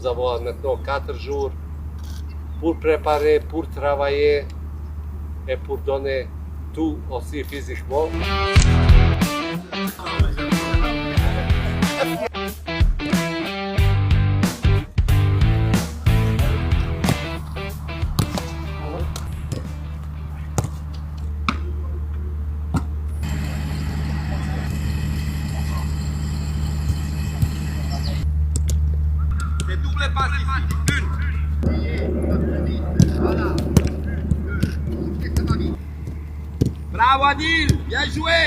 Nous avons maintenant 4 jours pour préparer, pour travailler et pour donner tout aussi physiquement. Double passe ici. Une. Voilà. Bravo Adil, bien joué.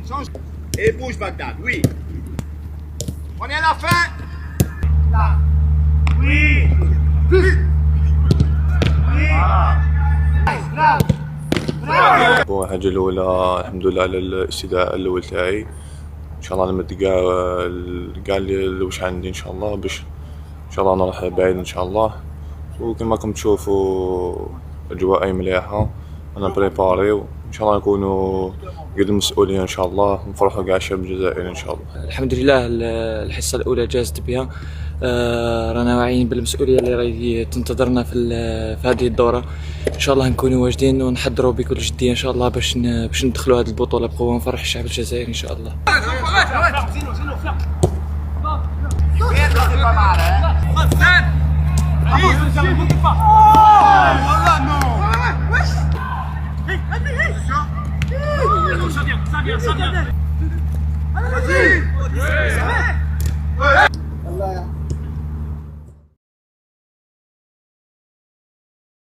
Change. Et bouge Bagdad, oui. On est à la fin. Là. Oui. Oui. الحاجة الأولى الحمد لله على الاستدعاء الأول تاعي، إن شاء الله نمد كاع اللي واش عندي إن شاء الله باش إن شاء الله نروح بعيد إن شاء الله. وكما راكم تشوفوا أجواء مليحة، أنا بريباري وإن شاء الله نكونوا قد المسؤولين إن شاء الله، نفرحوا كاع الشعب الجزائري إن شاء الله. الحمد لله الحصة الأولى جازت بها، رانا واعيين بالمسؤولية اللي راهي تنتظرنا في هذه الدورة. إن شاء الله نكونوا واجدين ونحضروا بكل جدية إن شاء الله باش ندخلوا هذه البطولة بقوة ونفرح الشعب الجزائري إن شاء الله. Voilà, non.